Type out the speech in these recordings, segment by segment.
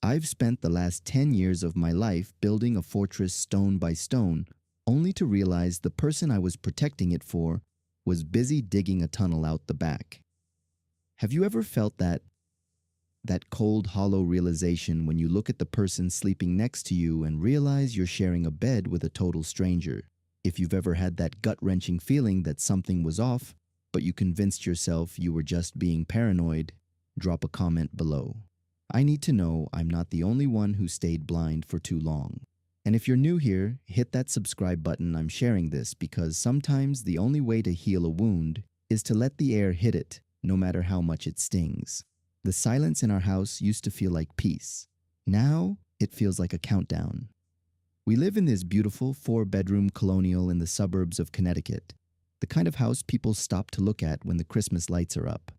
I've spent the last 10 years of my life building a fortress stone by stone, only to realize the person I was protecting it for was busy digging a tunnel out the back. Have you ever felt that cold, hollow realization when you look at the person sleeping next to you and realize you're sharing a bed with a total stranger? If you've ever had that gut-wrenching feeling that something was off, but you convinced yourself you were just being paranoid, drop a comment below. I need to know I'm not the only one who stayed blind for too long. And if you're new here, hit that subscribe button. I'm sharing this because sometimes the only way to heal a wound is to let the air hit it, no matter how much it stings. The silence in our house used to feel like peace. Now, it feels like a countdown. We live in this beautiful 4-bedroom colonial in the suburbs of Connecticut, the kind of house people stop to look at when the Christmas lights are up.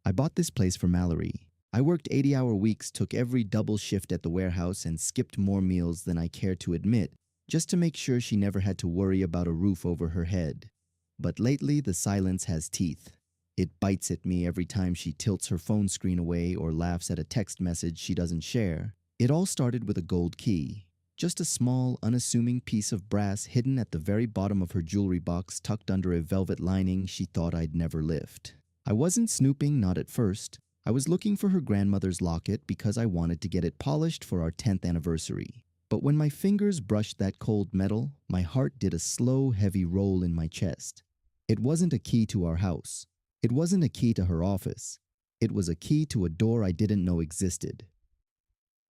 I bought this place for Mallory. I worked 80-hour weeks, took every double shift at the warehouse, and skipped more meals than I care to admit, just to make sure she never had to worry about a roof over her head. But lately, the silence has teeth. It bites at me every time she tilts her phone screen away or laughs at a text message she doesn't share. It all started with a gold key. Just a small, unassuming piece of brass hidden at the very bottom of her jewelry box tucked under a velvet lining she thought I'd never lift. I wasn't snooping, not at first. I was looking for her grandmother's locket because I wanted to get it polished for our 10th anniversary. But when my fingers brushed that cold metal, my heart did a slow, heavy roll in my chest. It wasn't a key to our house. It wasn't a key to her office. It was a key to a door I didn't know existed.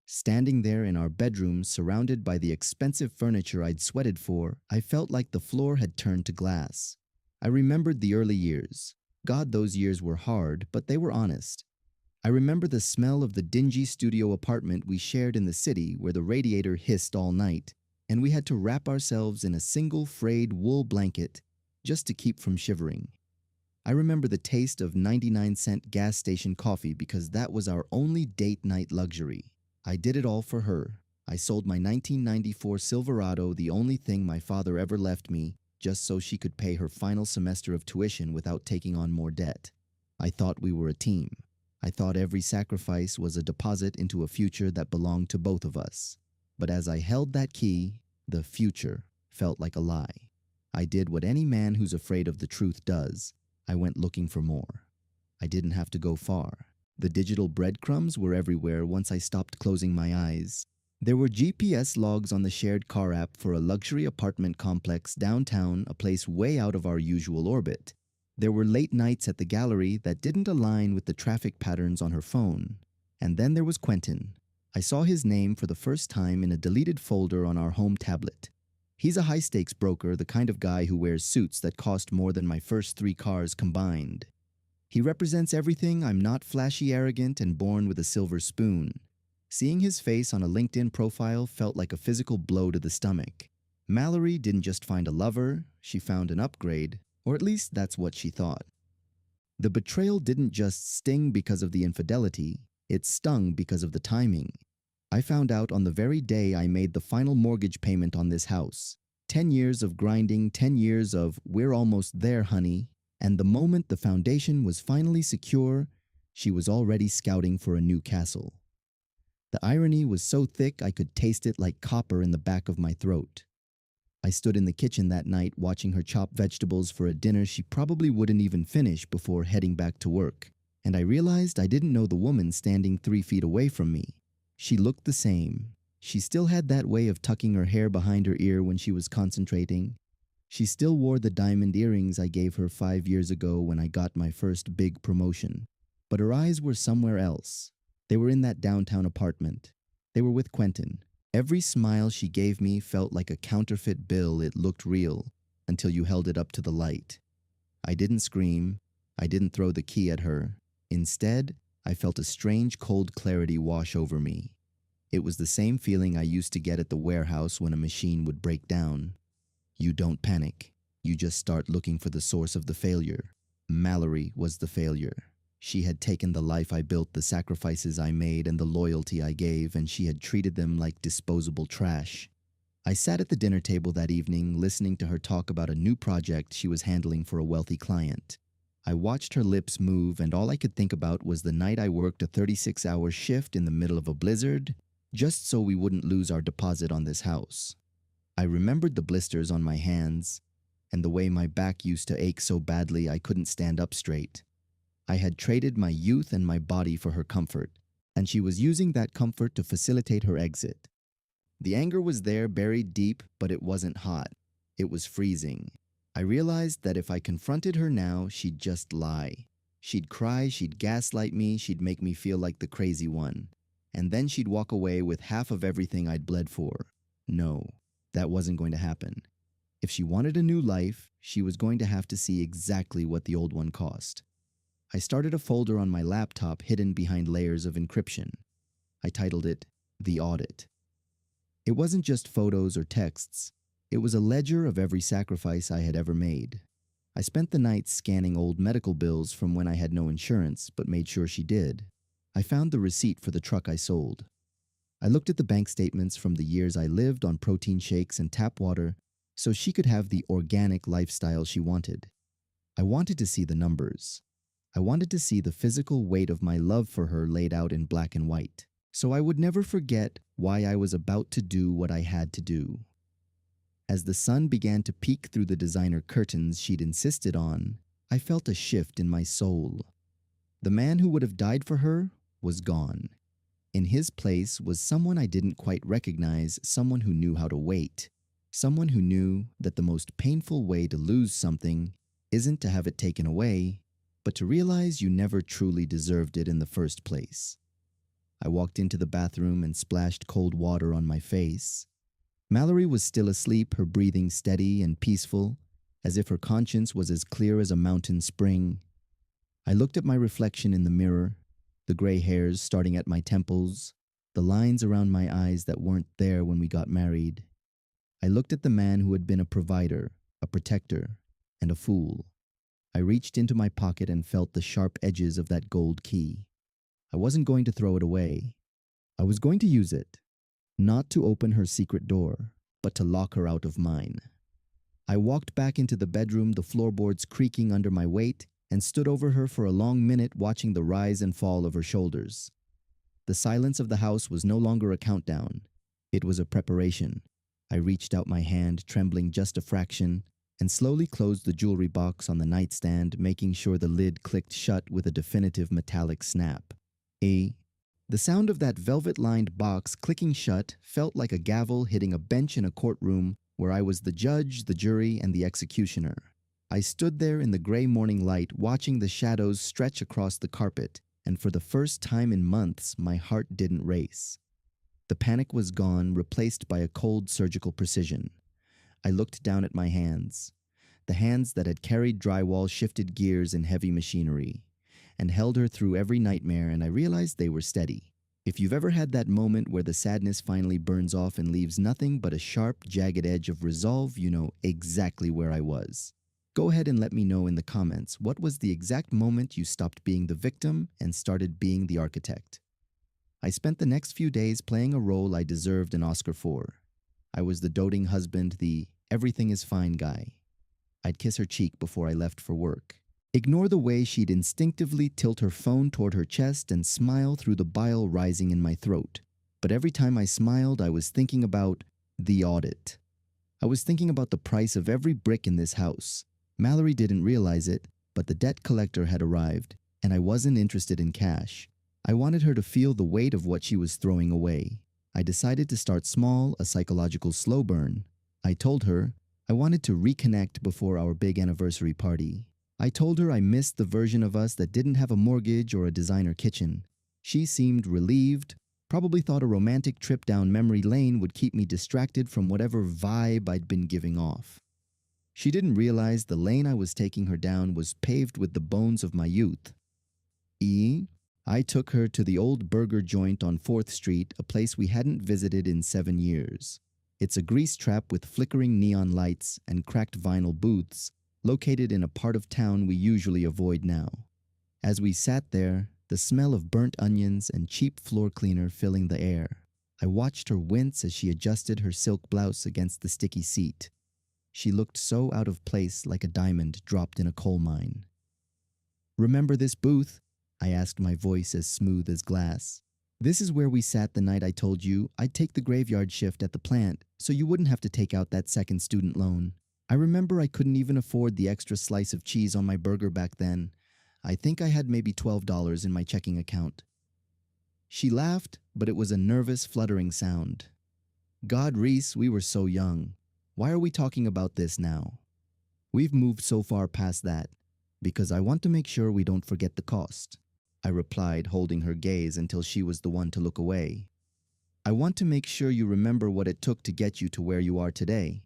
Standing there in our bedroom, surrounded by the expensive furniture I'd sweated for, I felt like the floor had turned to glass. I remembered the early years. God, those years were hard, but they were honest. I remember the smell of the dingy studio apartment we shared in the city where the radiator hissed all night, and we had to wrap ourselves in a single frayed wool blanket just to keep from shivering. I remember the taste of 99-cent gas station coffee because that was our only date night luxury. I did it all for her. I sold my 1994 Silverado, the only thing my father ever left me, just so she could pay her final semester of tuition without taking on more debt. I thought we were a team. I thought every sacrifice was a deposit into a future that belonged to both of us. But as I held that key, the future felt like a lie. I did what any man who's afraid of the truth does. I went looking for more. I didn't have to go far. The digital breadcrumbs were everywhere once I stopped closing my eyes. There were GPS logs on the shared car app for a luxury apartment complex downtown, a place way out of our usual orbit. There were late nights at the gallery that didn't align with the traffic patterns on her phone. And then there was Quentin. I saw his name for the first time in a deleted folder on our home tablet. He's a high-stakes broker, the kind of guy who wears suits that cost more than my first 3 cars combined. He represents everything I'm not: flashy, arrogant, and born with a silver spoon. Seeing his face on a LinkedIn profile felt like a physical blow to the stomach. Mallory didn't just find a lover, she found an upgrade, or at least that's what she thought. The betrayal didn't just sting because of the infidelity, it stung because of the timing. I found out on the very day I made the final mortgage payment on this house. 10 years of grinding, 10 years of "we're almost there, honey," and the moment the foundation was finally secure, she was already scouting for a new castle. The irony was so thick I could taste it like copper in the back of my throat. I stood in the kitchen that night watching her chop vegetables for a dinner she probably wouldn't even finish before heading back to work, and I realized I didn't know the woman standing 3 feet away from me. She looked the same. She still had that way of tucking her hair behind her ear when she was concentrating. She still wore the diamond earrings I gave her 5 years ago when I got my first big promotion. But her eyes were somewhere else. They were in that downtown apartment. They were with Quentin. Every smile she gave me felt like a counterfeit bill. It looked real until you held it up to the light. I didn't scream. I didn't throw the key at her. Instead, I felt a strange cold clarity wash over me. It was the same feeling I used to get at the warehouse when a machine would break down. You don't panic. You just start looking for the source of the failure. Mallory was the failure. She had taken the life I built, the sacrifices I made, and the loyalty I gave, and she had treated them like disposable trash. I sat at the dinner table that evening, listening to her talk about a new project she was handling for a wealthy client. I watched her lips move, and all I could think about was the night I worked a 36-hour shift in the middle of a blizzard, just so we wouldn't lose our deposit on this house. I remembered the blisters on my hands and the way my back used to ache so badly I couldn't stand up straight. I had traded my youth and my body for her comfort, and she was using that comfort to facilitate her exit. The anger was there buried deep, but it wasn't hot. It was freezing. I realized that if I confronted her now, she'd just lie. She'd cry, she'd gaslight me, she'd make me feel like the crazy one. And then she'd walk away with half of everything I'd bled for. No, that wasn't going to happen. If she wanted a new life, she was going to have to see exactly what the old one cost. I started a folder on my laptop hidden behind layers of encryption. I titled it, The Audit. It wasn't just photos or texts. It was a ledger of every sacrifice I had ever made. I spent the night scanning old medical bills from when I had no insurance, but made sure she did. I found the receipt for the truck I sold. I looked at the bank statements from the years I lived on protein shakes and tap water so she could have the organic lifestyle she wanted. I wanted to see the numbers. I wanted to see the physical weight of my love for her laid out in black and white, so I would never forget why I was about to do what I had to do. As the sun began to peek through the designer curtains she'd insisted on, I felt a shift in my soul. The man who would have died for her was gone. In his place was someone I didn't quite recognize, someone who knew how to wait, someone who knew that the most painful way to lose something isn't to have it taken away, but to realize you never truly deserved it in the first place. I walked into the bathroom and splashed cold water on my face. Mallory was still asleep, her breathing steady and peaceful, as if her conscience was as clear as a mountain spring. I looked at my reflection in the mirror, the gray hairs starting at my temples, the lines around my eyes that weren't there when we got married. I looked at the man who had been a provider, a protector, and a fool. I reached into my pocket and felt the sharp edges of that gold key. I wasn't going to throw it away. I was going to use it, not to open her secret door, but to lock her out of mine. I walked back into the bedroom, the floorboards creaking under my weight, and stood over her for a long minute watching the rise and fall of her shoulders. The silence of the house was no longer a countdown. It was a preparation. I reached out my hand, trembling just a fraction, and slowly closed the jewelry box on the nightstand, making sure the lid clicked shut with a definitive metallic snap. The sound of that velvet-lined box clicking shut felt like a gavel hitting a bench in a courtroom where I was the judge, the jury, and the executioner. I stood there in the gray morning light, watching the shadows stretch across the carpet, and for the first time in months, my heart didn't race. The panic was gone, replaced by a cold surgical precision. I looked down at my hands. The hands that had carried drywall shifted gears in heavy machinery and held her through every nightmare, and I realized they were steady. If you've ever had that moment where the sadness finally burns off and leaves nothing but a sharp, jagged edge of resolve, you know exactly where I was. Go ahead and let me know in the comments, what was the exact moment you stopped being the victim and started being the architect? I spent the next few days playing a role I deserved an Oscar for. I was the doting husband, the everything is fine guy. I'd kiss her cheek before I left for work. Ignore the way she'd instinctively tilt her phone toward her chest and smile through the bile rising in my throat. But every time I smiled, I was thinking about the audit. I was thinking about the price of every brick in this house. Mallory didn't realize it, but the debt collector had arrived, and I wasn't interested in cash. I wanted her to feel the weight of what she was throwing away. I decided to start small, a psychological slow burn. I told her I wanted to reconnect before our big anniversary party. I told her I missed the version of us that didn't have a mortgage or a designer kitchen. She seemed relieved, probably thought a romantic trip down memory lane would keep me distracted from whatever vibe I'd been giving off. She didn't realize the lane I was taking her down was paved with the bones of my youth. I took her to the old burger joint on 4th Street, a place we hadn't visited in 7 years. It's a grease trap with flickering neon lights and cracked vinyl booths, located in a part of town we usually avoid now. As we sat there, the smell of burnt onions and cheap floor cleaner filling the air, I watched her wince as she adjusted her silk blouse against the sticky seat. She looked so out of place, like a diamond dropped in a coal mine. "Remember this booth?" I asked, my voice as smooth as glass. This is where we sat the night I told you I'd take the graveyard shift at the plant so you wouldn't have to take out that second student loan. I remember I couldn't even afford the extra slice of cheese on my burger back then. I think I had maybe $12 in my checking account. She laughed, but it was a nervous, fluttering sound. God, Reese, we were so young. Why are we talking about this now? We've moved so far past that, because I want to make sure we don't forget the cost, I replied, holding her gaze until she was the one to look away. I want to make sure you remember what it took to get you to where you are today.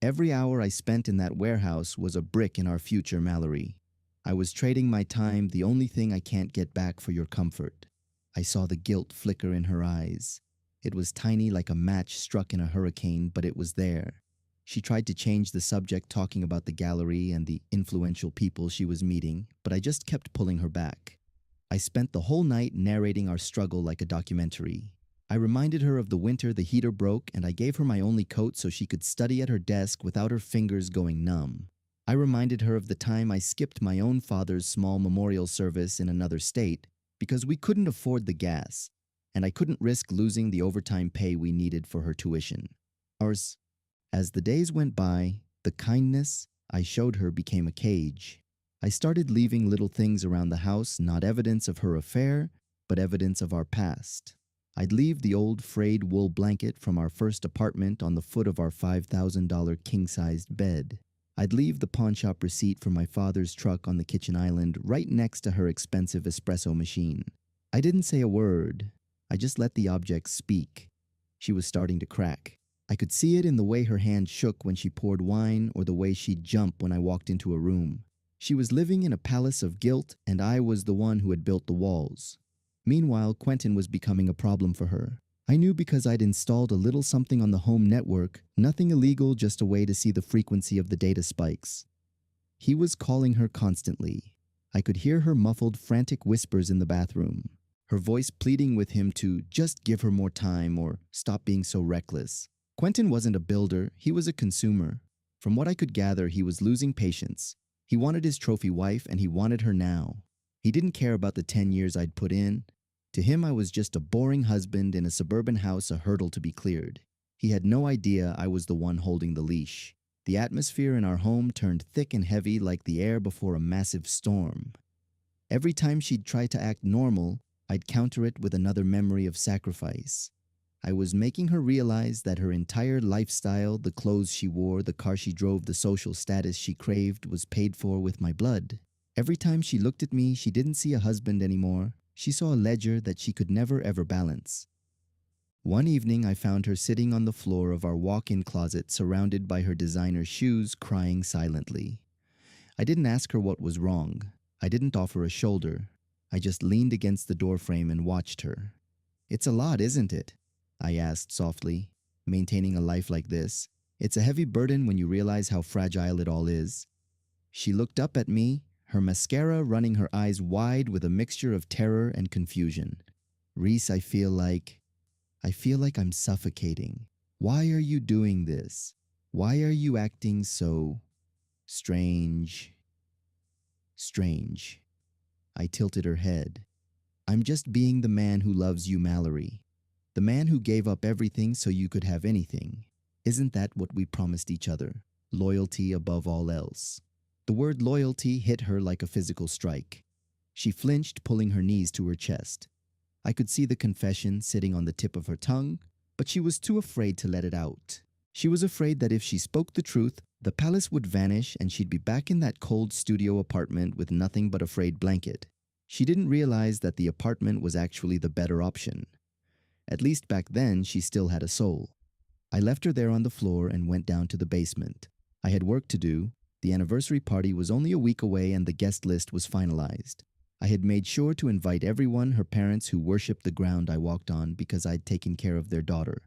Every hour I spent in that warehouse was a brick in our future, Mallory. I was trading my time, the only thing I can't get back, for your comfort. I saw the guilt flicker in her eyes. It was tiny, like a match struck in a hurricane, but it was there. She tried to change the subject, talking about the gallery and the influential people she was meeting, but I just kept pulling her back. I spent the whole night narrating our struggle like a documentary. I reminded her of the winter the heater broke, and I gave her my only coat so she could study at her desk without her fingers going numb. I reminded her of the time I skipped my own father's small memorial service in another state because we couldn't afford the gas, and I couldn't risk losing the overtime pay we needed for her tuition. As the days went by, the kindness I showed her became a cage. I started leaving little things around the house, not evidence of her affair, but evidence of our past. I'd leave the old frayed wool blanket from our first apartment on the foot of our $5,000 king-sized bed. I'd leave the pawnshop receipt for my father's truck on the kitchen island right next to her expensive espresso machine. I didn't say a word. I just let the objects speak. She was starting to crack. I could see it in the way her hand shook when she poured wine or the way she'd jump when I walked into a room. She was living in a palace of guilt, and I was the one who had built the walls. Meanwhile, Quentin was becoming a problem for her. I knew because I'd installed a little something on the home network, nothing illegal, just a way to see the frequency of the data spikes. He was calling her constantly. I could hear her muffled, frantic whispers in the bathroom, her voice pleading with him to just give her more time or stop being so reckless. Quentin wasn't a builder, he was a consumer. From what I could gather, he was losing patience. He wanted his trophy wife, and he wanted her now. He didn't care about the 10 years I'd put in. To him, I was just a boring husband in a suburban house, a hurdle to be cleared. He had no idea I was the one holding the leash. The atmosphere in our home turned thick and heavy like the air before a massive storm. Every time she'd try to act normal, I'd counter it with another memory of sacrifice. I was making her realize that her entire lifestyle, the clothes she wore, the car she drove, the social status she craved, was paid for with my blood. Every time she looked at me, she didn't see a husband anymore. She saw a ledger that she could never ever balance. One evening, I found her sitting on the floor of our walk-in closet, surrounded by her designer shoes, crying silently. I didn't ask her what was wrong. I didn't offer a shoulder. I just leaned against the doorframe and watched her. "It's a lot, isn't it?" I asked softly. "Maintaining a life like this, it's a heavy burden when you realize how fragile it all is." She looked up at me, her mascara running her eyes wide with a mixture of terror and confusion. "Reese, I feel like I'm suffocating. Why are you doing this? Why are you acting so strange?" Strange. I tilted her head. "I'm just being the man who loves you, Mallory. The man who gave up everything so you could have anything. Isn't that what we promised each other? Loyalty above all else." The word loyalty hit her like a physical strike. She flinched, pulling her knees to her chest. I could see the confession sitting on the tip of her tongue, but she was too afraid to let it out. She was afraid that if she spoke the truth, the palace would vanish and she'd be back in that cold studio apartment with nothing but a frayed blanket. She didn't realize that the apartment was actually the better option. At least back then, she still had a soul. I left her there on the floor and went down to the basement. I had work to do. The anniversary party was only a week away and the guest list was finalized. I had made sure to invite everyone, her parents who worshipped the ground I walked on because I'd taken care of their daughter,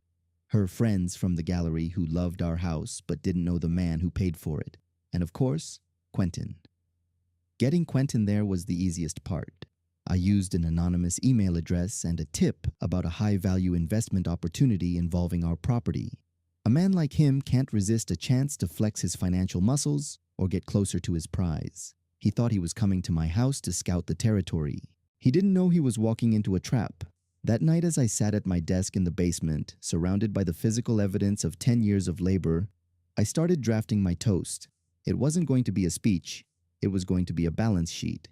her friends from the gallery who loved our house but didn't know the man who paid for it, and of course, Quentin. Getting Quentin there was the easiest part. I used an anonymous email address and a tip about a high-value investment opportunity involving our property. A man like him can't resist a chance to flex his financial muscles or get closer to his prize. He thought he was coming to my house to scout the territory. He didn't know he was walking into a trap. That night, as I sat at my desk in the basement, surrounded by the physical evidence of 10 years of labor, I started drafting my toast. It wasn't going to be a speech, it was going to be a balance sheet.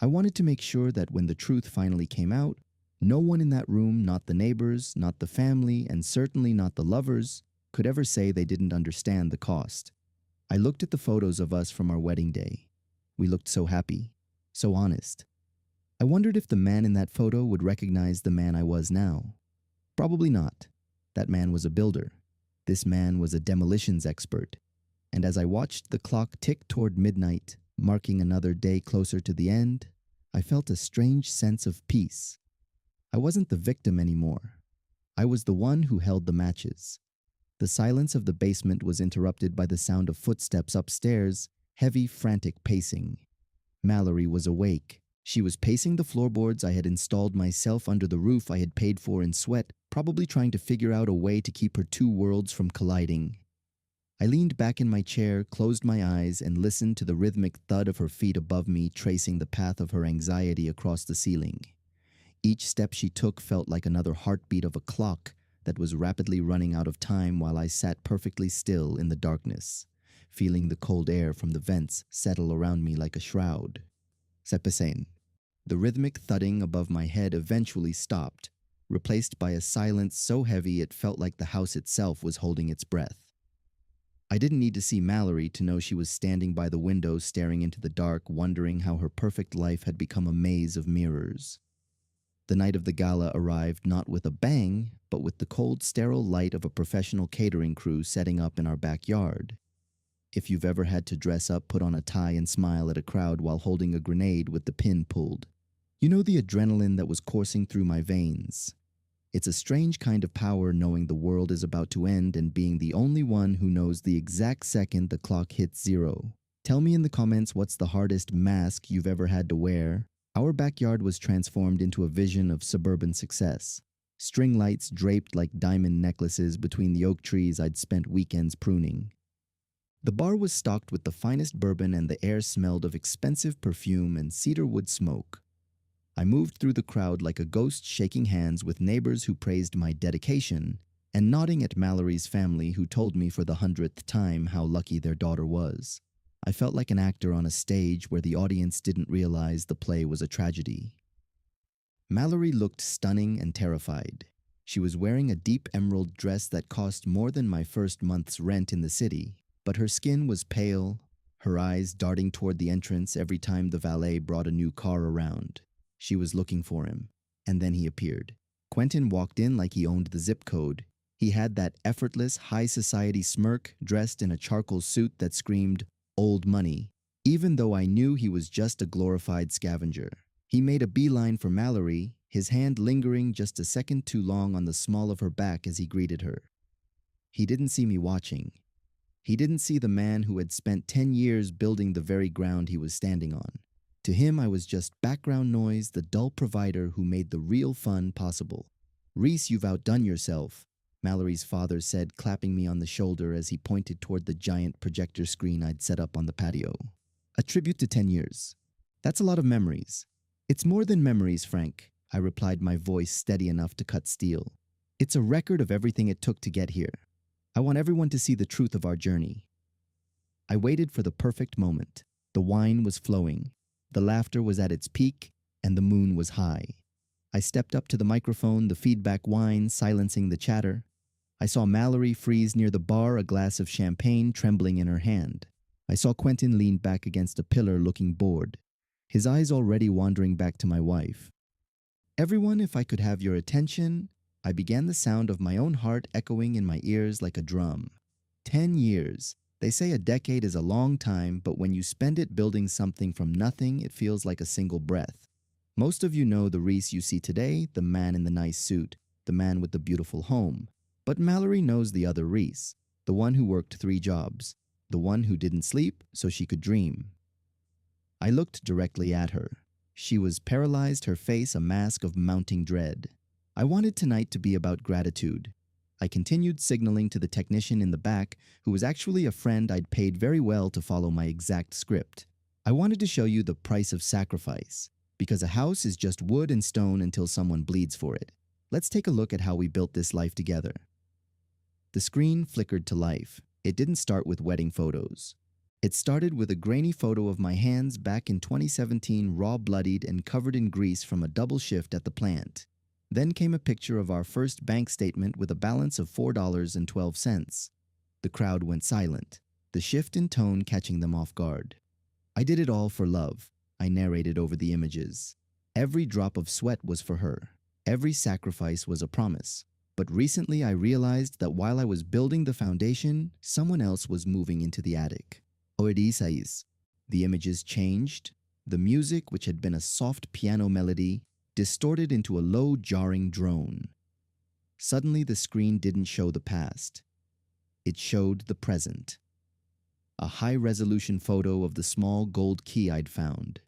I wanted to make sure that when the truth finally came out, no one in that room, not the neighbors, not the family, and certainly not the lovers, could ever say they didn't understand the cost. I looked at the photos of us from our wedding day. We looked so happy, so honest. I wondered if the man in that photo would recognize the man I was now. Probably not. That man was a builder. This man was a demolitions expert. And as I watched the clock tick toward midnight, marking another day closer to the end, I felt a strange sense of peace. I wasn't the victim anymore. I was the one who held the matches. The silence of the basement was interrupted by the sound of footsteps upstairs, heavy, frantic pacing. Mallory was awake. She was pacing the floorboards I had installed myself under the roof I had paid for in sweat, probably trying to figure out a way to keep her two worlds from colliding. I leaned back in my chair, closed my eyes, and listened to the rhythmic thud of her feet above me, tracing the path of her anxiety across the ceiling. Each step she took felt like another heartbeat of a clock that was rapidly running out of time while I sat perfectly still in the darkness, feeling the cold air from the vents settle around me like a shroud. Sepesen. The rhythmic thudding above my head eventually stopped, replaced by a silence so heavy it felt like the house itself was holding its breath. I didn't need to see Mallory to know she was standing by the window staring into the dark, wondering how her perfect life had become a maze of mirrors. The night of the gala arrived not with a bang, but with the cold, sterile light of a professional catering crew setting up in our backyard. If you've ever had to dress up, put on a tie, and smile at a crowd while holding a grenade with the pin pulled, you know the adrenaline that was coursing through my veins. It's a strange kind of power knowing the world is about to end and being the only one who knows the exact second the clock hits zero. Tell me in the comments what's the hardest mask you've ever had to wear. Our backyard was transformed into a vision of suburban success. String lights draped like diamond necklaces between the oak trees I'd spent weekends pruning. The bar was stocked with the finest bourbon and the air smelled of expensive perfume and cedarwood smoke. I moved through the crowd like a ghost, shaking hands with neighbors who praised my dedication and nodding at Mallory's family who told me for the 100th time how lucky their daughter was. I felt like an actor on a stage where the audience didn't realize the play was a tragedy. Mallory looked stunning and terrified. She was wearing a deep emerald dress that cost more than my first month's rent in the city, but her skin was pale, her eyes darting toward the entrance every time the valet brought a new car around. She was looking for him, and then he appeared. Quentin walked in like he owned the zip code. He had that effortless, high society smirk, dressed in a charcoal suit that screamed, "Old money," even though I knew he was just a glorified scavenger. He made a beeline for Mallory, his hand lingering just a second too long on the small of her back as he greeted her. He didn't see me watching. He didn't see the man who had spent 10 years building the very ground he was standing on. To him, I was just background noise, the dull provider who made the real fun possible. "Reese, you've outdone yourself," Mallory's father said, clapping me on the shoulder as he pointed toward the giant projector screen I'd set up on the patio. "A tribute to 10 years. That's a lot of memories." "It's more than memories, Frank," I replied, my voice steady enough to cut steel. "It's a record of everything it took to get here. I want everyone to see the truth of our journey." I waited for the perfect moment. The wine was flowing. The laughter was at its peak, and the moon was high. I stepped up to the microphone, the feedback whine silencing the chatter. I saw Mallory freeze near the bar, a glass of champagne trembling in her hand. I saw Quentin lean back against a pillar looking bored, his eyes already wandering back to my wife. "Everyone, if I could have your attention," I began, the sound of my own heart echoing in my ears like a drum. 10 years. They say a decade is a long time, but when you spend it building something from nothing, it feels like a single breath. Most of you know the Reese you see today, the man in the nice suit, the man with the beautiful home. But Mallory knows the other Reese, the one who worked 3 jobs, the one who didn't sleep so she could dream. I looked directly at her. She was paralyzed, her face a mask of mounting dread. I wanted tonight to be about gratitude. I continued signaling to the technician in the back, who was actually a friend I'd paid very well to follow my exact script. "I wanted to show you the price of sacrifice. Because a house is just wood and stone until someone bleeds for it. Let's take a look at how we built this life together. The screen flickered to life. It didn't start with wedding photos. It started with a grainy photo of my hands back in 2017, raw, bloodied, and covered in grease from a double shift at the plant. Then came a picture of our first bank statement with a balance of $4.12. The crowd went silent, the shift in tone catching them off guard. I did it all for love, I narrated over the images. Every drop of sweat was for her. Every sacrifice was a promise. But recently I realized that while I was building the foundation, someone else was moving into the attic. Audit. The images changed. The music, which had been a soft piano melody, distorted into a low, jarring drone. Suddenly the screen didn't show the past. It showed the present. A high-resolution photo of the small gold key I'd found.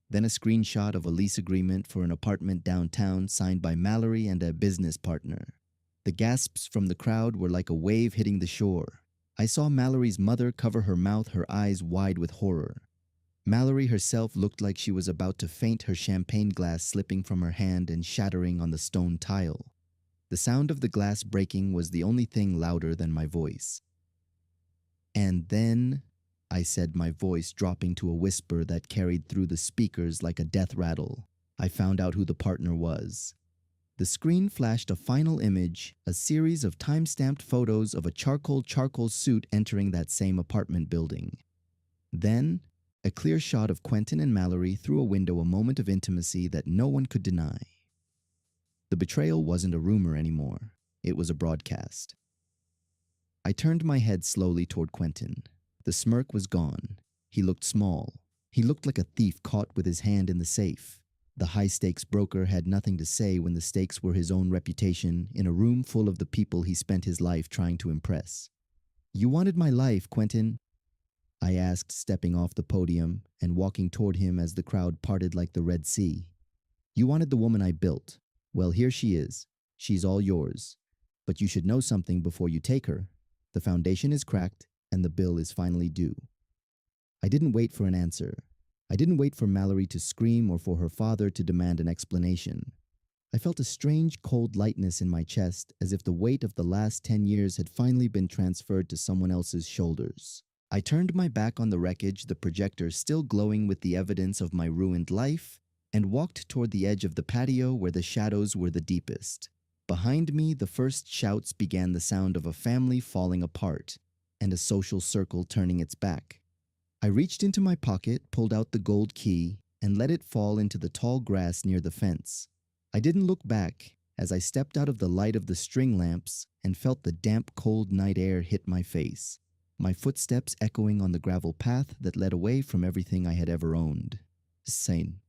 Then a screenshot of a lease agreement for an apartment downtown signed by Mallory and a business partner. The gasps from the crowd were like a wave hitting the shore. I saw Mallory's mother cover her mouth, her eyes wide with horror. Mallory herself looked like she was about to faint, her champagne glass slipping from her hand and shattering on the stone tile. The sound of the glass breaking was the only thing louder than my voice. "And then," I said, my voice dropping to a whisper that carried through the speakers like a death rattle, "I found out who the partner was." The screen flashed a final image, a series of time-stamped photos of a charcoal suit entering that same apartment building. Then, a clear shot of Quentin and Mallory through a window, a moment of intimacy that no one could deny. The betrayal wasn't a rumor anymore. It was a broadcast. I turned my head slowly toward Quentin. The smirk was gone. He looked small. He looked like a thief caught with his hand in the safe. The high-stakes broker had nothing to say when the stakes were his own reputation in a room full of the people he spent his life trying to impress. "You wanted my life, Quentin?" I asked, stepping off the podium and walking toward him as the crowd parted like the Red Sea. "You wanted the woman I built. Well, here she is. She's all yours. But you should know something before you take her. The foundation is cracked and the bill is finally due." I didn't wait for an answer. I didn't wait for Mallory to scream or for her father to demand an explanation. I felt a strange cold lightness in my chest, as if the weight of the last 10 years had finally been transferred to someone else's shoulders. I turned my back on the wreckage, the projector still glowing with the evidence of my ruined life, and walked toward the edge of the patio where the shadows were the deepest. Behind me, the first shouts began, the sound of a family falling apart and a social circle turning its back. I reached into my pocket, pulled out the gold key, and let it fall into the tall grass near the fence. I didn't look back as I stepped out of the light of the string lamps and felt the damp, cold night air hit my face, my footsteps echoing on the gravel path that led away from everything I had ever owned. Sane.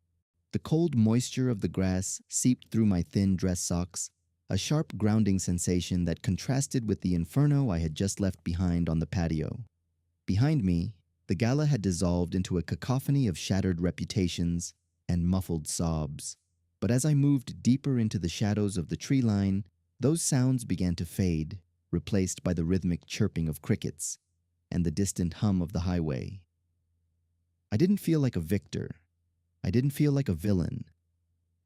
The cold moisture of the grass seeped through my thin dress socks, a sharp grounding sensation that contrasted with the inferno I had just left behind on the patio. Behind me, the gala had dissolved into a cacophony of shattered reputations and muffled sobs. But as I moved deeper into the shadows of the tree line, those sounds began to fade, replaced by the rhythmic chirping of crickets and the distant hum of the highway. I didn't feel like a victor. I didn't feel like a villain.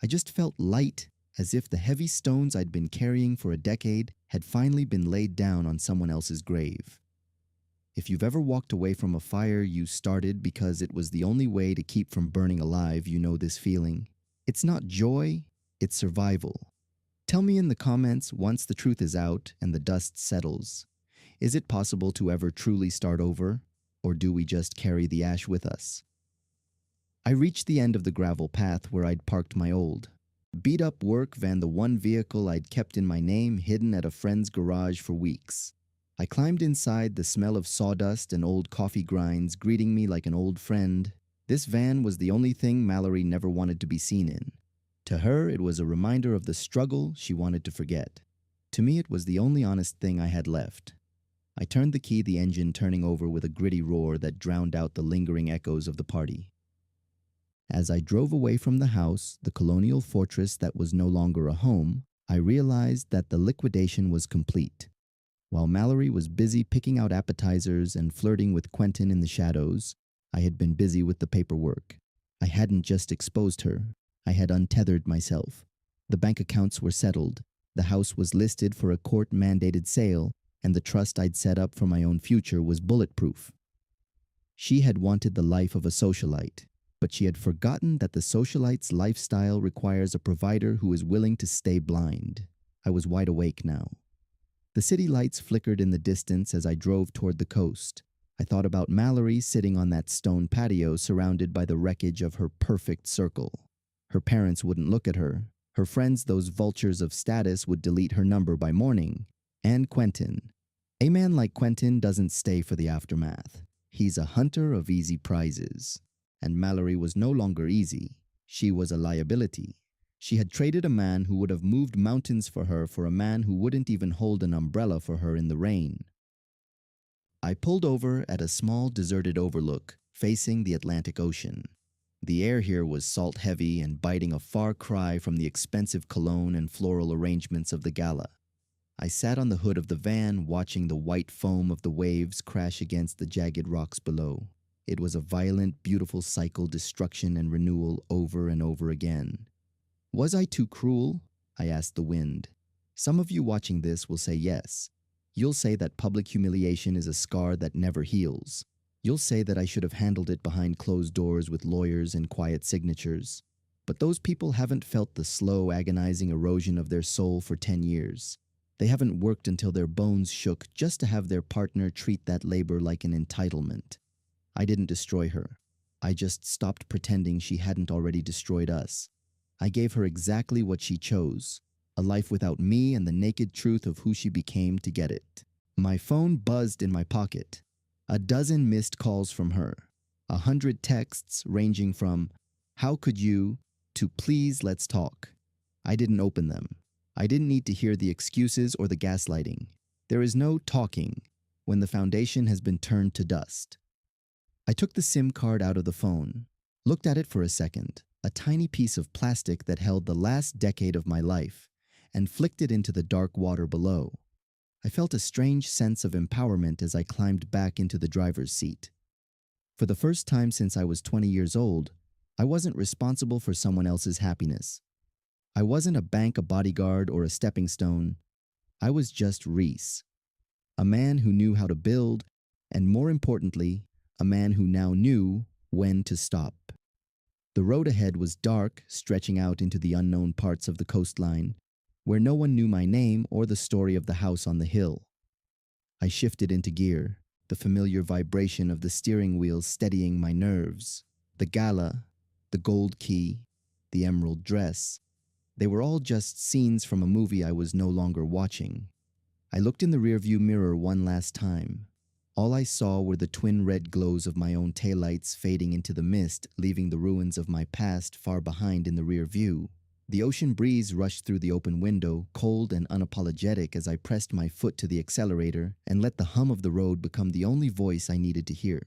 I just felt light, as if the heavy stones I'd been carrying for a decade had finally been laid down on someone else's grave. If you've ever walked away from a fire you started because it was the only way to keep from burning alive, you know this feeling. It's not joy, it's survival. Tell me in the comments, once the truth is out and the dust settles, is it possible to ever truly start over, or do we just carry the ash with us? I reached the end of the gravel path where I'd parked my old, beat-up work van, the one vehicle I'd kept in my name, hidden at a friend's garage for weeks. I climbed inside, the smell of sawdust and old coffee grinds greeting me like an old friend. This van was the only thing Mallory never wanted to be seen in. To her, it was a reminder of the struggle she wanted to forget. To me, it was the only honest thing I had left. I turned the key, the engine turning over with a gritty roar that drowned out the lingering echoes of the party. As I drove away from the house, the colonial fortress that was no longer a home, I realized that the liquidation was complete. While Mallory was busy picking out appetizers and flirting with Quentin in the shadows, I had been busy with the paperwork. I hadn't just exposed her, I had untethered myself. The bank accounts were settled, the house was listed for a court-mandated sale, and the trust I'd set up for my own future was bulletproof. She had wanted the life of a socialite, but she had forgotten that the socialite's lifestyle requires a provider who is willing to stay blind. I was wide awake now. The city lights flickered in the distance as I drove toward the coast. I thought about Mallory sitting on that stone patio surrounded by the wreckage of her perfect circle. Her parents wouldn't look at her. Her friends, those vultures of status, would delete her number by morning. And Quentin. A man like Quentin doesn't stay for the aftermath. He's a hunter of easy prizes. And Mallory was no longer easy. She was a liability. She had traded a man who would have moved mountains for her for a man who wouldn't even hold an umbrella for her in the rain. I pulled over at a small deserted overlook facing the Atlantic Ocean. The air here was salt-heavy and biting a far cry from the expensive cologne and floral arrangements of the gala. I sat on the hood of the van watching the white foam of the waves crash against the jagged rocks below. It was a violent, beautiful cycle, destruction and renewal over and over again. Was I too cruel? I asked the wind. Some of you watching this will say yes. You'll say that public humiliation is a scar that never heals. You'll say that I should have handled it behind closed doors with lawyers and quiet signatures. But those people haven't felt the slow, agonizing erosion of their soul for 10 years. They haven't worked until their bones shook just to have their partner treat that labor like an entitlement. I didn't destroy her. I just stopped pretending she hadn't already destroyed us. I gave her exactly what she chose, a life without me and the naked truth of who she became to get it. My phone buzzed in my pocket. A dozen missed calls from her. 100 texts ranging from, "How could you?" to "Please, let's talk." I didn't open them. I didn't need to hear the excuses or the gaslighting. There is no talking when the foundation has been turned to dust. I took the SIM card out of the phone, looked at it for a second, a tiny piece of plastic that held the last decade of my life, and flicked it into the dark water below. I felt a strange sense of empowerment as I climbed back into the driver's seat. For the first time since I was 20 years old, I wasn't responsible for someone else's happiness. I wasn't a bank, a bodyguard, or a stepping stone. I was just Reese, a man who knew how to build, and more importantly, a man who now knew when to stop. The road ahead was dark, stretching out into the unknown parts of the coastline, where no one knew my name or the story of the house on the hill. I shifted into gear, the familiar vibration of the steering wheel steadying my nerves. The gala, the gold key, the emerald dress, they were all just scenes from a movie I was no longer watching. I looked in the rearview mirror one last time. All I saw were the twin red glows of my own taillights fading into the mist, leaving the ruins of my past far behind in the rear view. The ocean breeze rushed through the open window, cold and unapologetic, as I pressed my foot to the accelerator and let the hum of the road become the only voice I needed to hear.